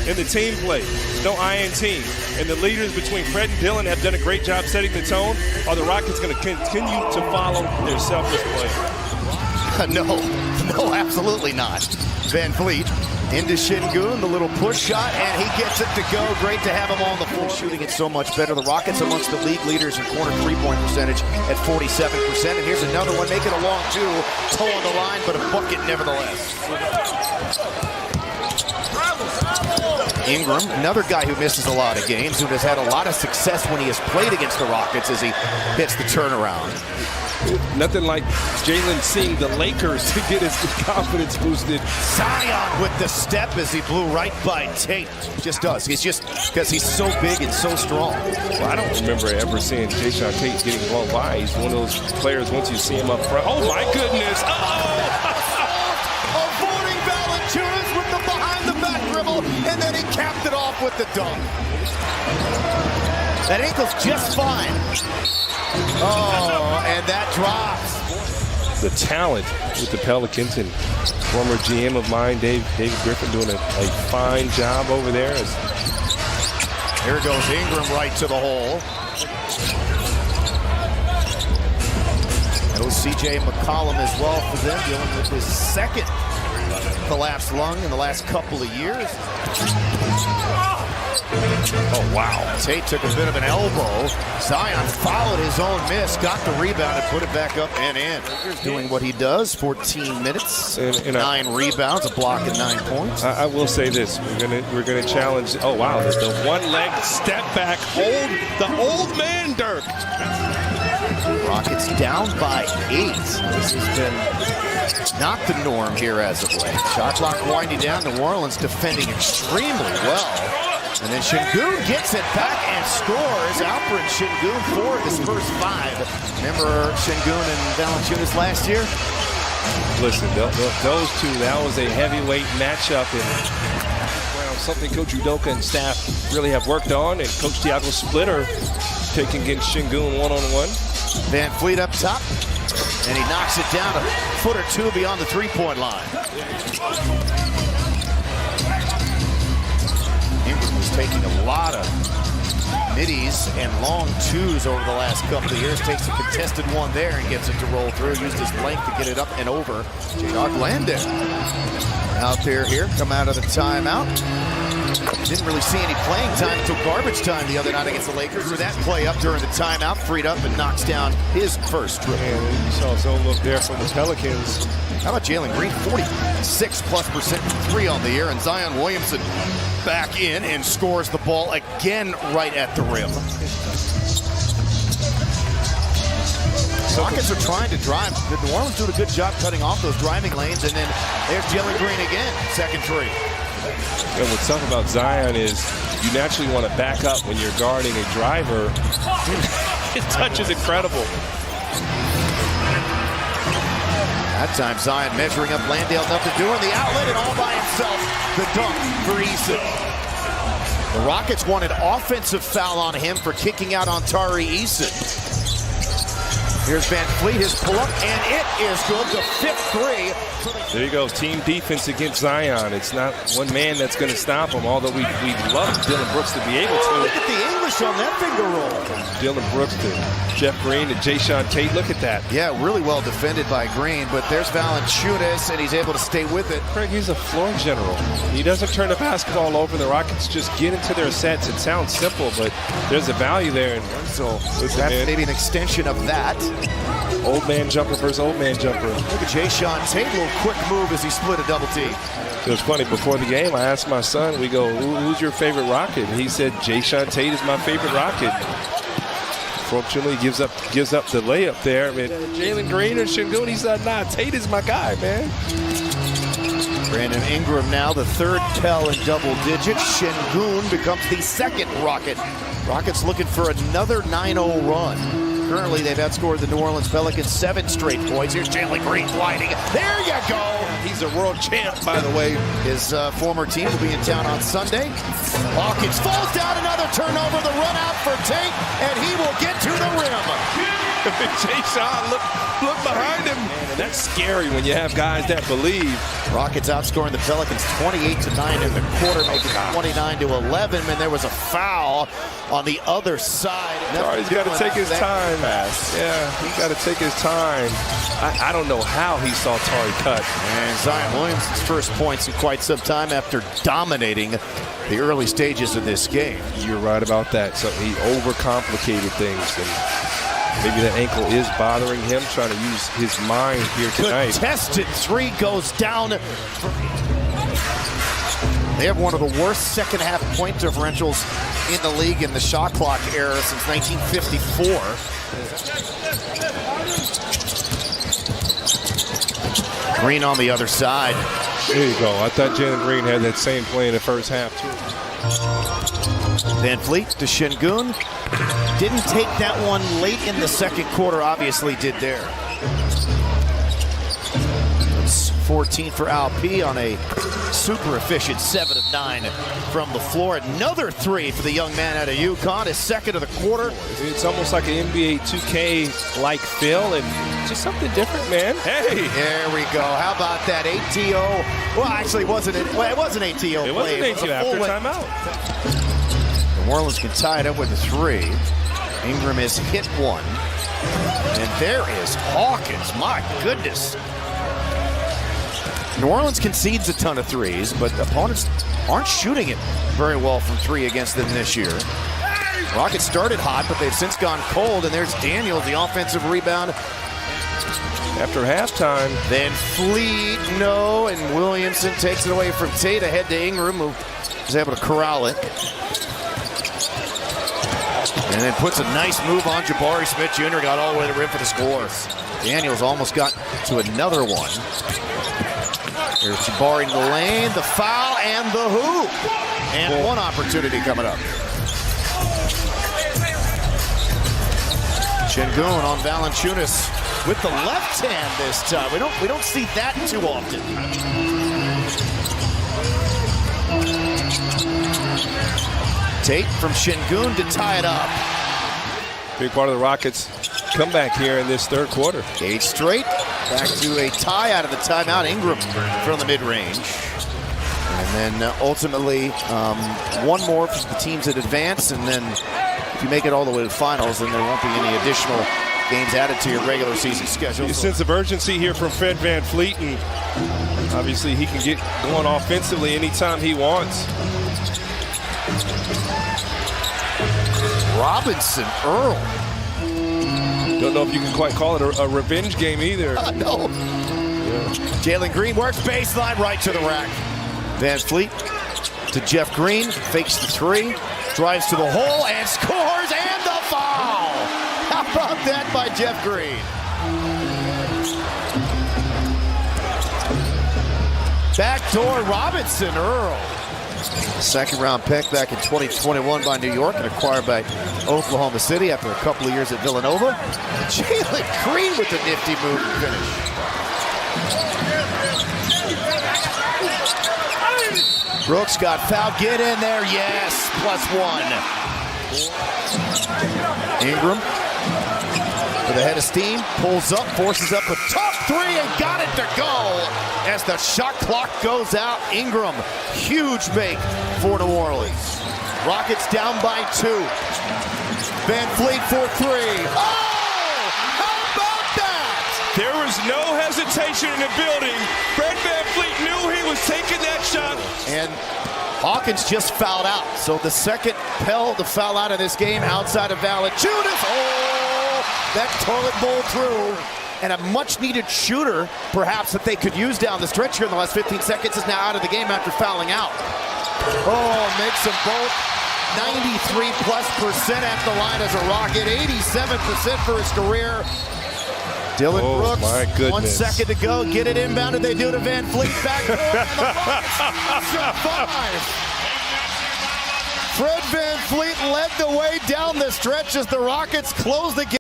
in the team play. No iron team. And the leaders between Fred and Dillon have done a great job setting the tone. Are the Rockets going to continue to follow their selfless play? No, absolutely not. Van Fleet into Şengün, the little push shot, and he gets it to go. Great to have him on the floor. Shooting it so much better. The Rockets amongst the league leaders in corner three-point percentage at 47%. And here's another one, making a long two. Toe on the line, but a bucket nevertheless. Ingram, another guy who misses a lot of games, who has had a lot of success when he has played against the Rockets as he hits the turnaround. Nothing like Jalen seeing the Lakers to get his confidence boosted. Zion with the step as he blew right by Tate. Just does. He's just, because he's so big and so strong. Well, I don't remember ever seeing Jason Tate getting blown by. He's one of those players, once you see him up front. Oh, my goodness. Avoiding Valanciunas with the behind-the-back dribble, and then he capped it off with the dunk. That ankle's just fine. Oh, and that drops. The talent with the Pelicans, and former GM of mine, David Griffin, doing a fine job over there. Here goes Ingram right to the hole. That was C.J. McCollum as well for them, dealing with his second collapsed lung in the last couple of years. Oh, wow. Tate took a bit of an elbow. Zion followed his own miss, got the rebound, and put it back up and in. Doing what he does, 14 minutes, and 9 rebounds, a block and 9 points. I will say this, we're gonna challenge, oh, wow, there's the one-leg step back, the old man Dirk. Rockets down by 8. This has been not the norm here as of late. Shot clock winding down. New Orleans defending extremely well. And then Şengün gets it back and scores. Alperen Şengün, 4 of his first 5. Remember Şengün and Valanciunas last year? Listen, those two, that was a heavyweight matchup. And something Coach Udoka and staff really have worked on. And Coach Tiago Splitter taking against Şengün one-on-one. Van Fleet up top. And he knocks it down a foot or two beyond the three-point line. Ingram was taking a lot of middies and long twos over the last couple of years. Takes a contested one there and gets it to roll through. Used his length to get it up and over. J-Dog Landon out there here. Come out of the timeout. Didn't really see any playing time until garbage time the other night against the Lakers. With that play up during the timeout, freed up and knocks down his first triple. And you saw his own look there from the Pelicans. How about Jalen Green? 46+% from 3 on the year, and Zion Williamson back in and scores the ball again right at the rim. Rockets are trying to drive. The New Orleans doing a good job cutting off those driving lanes, and then there's Jalen Green again, second three. And what's tough about Zion is you naturally want to back up when you're guarding a driver. His touch is incredible. That time Zion measuring up Landale, nothing doing. The outlet and all by himself. The dunk for Eason. The Rockets want an offensive foul on him for kicking out on Tari Eason. Here's Van Fleet, his pull-up, and it is good. The 5th three. There you go, team defense against Zion. It's not one man that's going to stop him, although we'd love Dillon Brooks to be able to. Look at the English on that finger roll. Dillon Brooks to Jeff Green to Jason Tate. Look at that. Yeah, really well defended by Green, but there's Valanciunas, and he's able to stay with it. Craig, he's a floor general. He doesn't turn the basketball over. The Rockets just get into their sets. It sounds simple, but there's a value there. And so that's maybe an extension of that. Old man jumper versus old man jumper. Look at Jason Tate, a little quick move as he split a double team. It was funny, before the game, I asked my son, we go, who's your favorite Rocket? And he said, Jason Tate is my favorite Rocket. Fortunately, gives up the layup there. I mean, Jalen Green or Şengün, he said, nah, Tate is my guy, man. Brandon Ingram now, the 3rd Pel in double digits. Şengün becomes the 2nd Rocket. Rockets looking for another 9-0 run. Currently, they've outscored the New Orleans Pelicans 7 straight points. Here's Jalen Green gliding. There you go. He's a world champ, by the way. His former team will be in town on Sunday. Hawkins falls down, another turnover. The run out for Tate, and he will get to the rim. Jay Sean, look behind him. Man, and that's scary when you have guys that believe. Rockets outscoring the Pelicans 28-9 in the quarter, making it 29-11, and there was a foul on the other side. He's got to take his time. Yeah, he got to take his time. I don't know how he saw Tari cut. And Zion Williams' first points in quite some time after dominating the early stages of this game. You're right about that. So he overcomplicated things, and maybe that ankle is bothering him, trying to use his mind here tonight. Contested three goes down. They have one of the worst second-half point differentials in the league in the shot clock era since 1954. Green on the other side. There you go. I thought Jalen Green had that same play in the first half, too. Van Fleet to Şengün. Didn't take that one late in the second quarter, obviously did there. It's 14 for Alp on a super efficient 7 of 9 from the floor. Another three for the young man out of UConn, his second of the quarter. It's almost like an NBA 2K-like feel, and just something different, man. Hey! There we go. How about that ATO? Well, actually, it wasn't ATO. It wasn't ATO after timeout. New Orleans can tie it up with a three. Ingram has hit one. And there is Hawkins. My goodness. New Orleans concedes a ton of threes, but opponents aren't shooting it very well from three against them this year. Rockets started hot, but they've since gone cold, and there's Daniels, the offensive rebound. After halftime. Then Fleet, no, and Williamson takes it away from Tate, ahead to Ingram, who is able to corral it. And then puts a nice move on Jabari Smith Jr., got all the way to the rim for the score. Daniels almost got to another one. There's Jabari in the lane, the foul, and the hoop. And one opportunity coming up. Şengün on Valanciunas with the left hand this time. We don't see that too often. Tate from Şengün to tie it up. Big part of the Rockets' comeback here in this third quarter. 8 straight. Back to a tie out of the timeout. Ingram from the mid-range. And then ultimately one more for the teams that advance. And then if you make it all the way to the finals, then there won't be any additional games added to your regular season schedule. A sense of urgency here from Fred VanVleet, and obviously he can get going offensively anytime he wants. Robinson, Earl. Don't know if you can quite call it a revenge game either. No. Yeah. Jalen Green works baseline right to the rack. VanVleet to Jeff Green, fakes the three, drives to the hole and scores, and the foul. How about that by Jeff Green? Backdoor Robinson, Earl. Second round pick back in 2021 by New York and acquired by Oklahoma City after a couple of years at Villanova. Jalen Green with the nifty move and finish. Brooks got fouled. Get in there. Yes. +1. Ingram with a head of steam. Pulls up. Forces up a tough three and got it to go. As the shot clock goes out, Ingram, huge make for New Orleans. Rockets down by 2. VanVleet for 3. Oh! How about that? There was no hesitation in the building. Fred VanVleet knew he was taking that shot. And Hawkins just fouled out. So the second Pell to foul out of this game outside of Valanciunas. Oh! That toilet bowl through. And a much-needed shooter, perhaps, that they could use down the stretch here in the last 15 seconds is now out of the game after fouling out. Oh, makes them both 93+% at the line as a Rocket, 87% for his career. Dylan Brooks, my goodness. 1 second to go. Get it inbounded. They do to VanVleet. Back door, and the Rockets survive. Fred VanVleet led the way down the stretch as the Rockets close the game.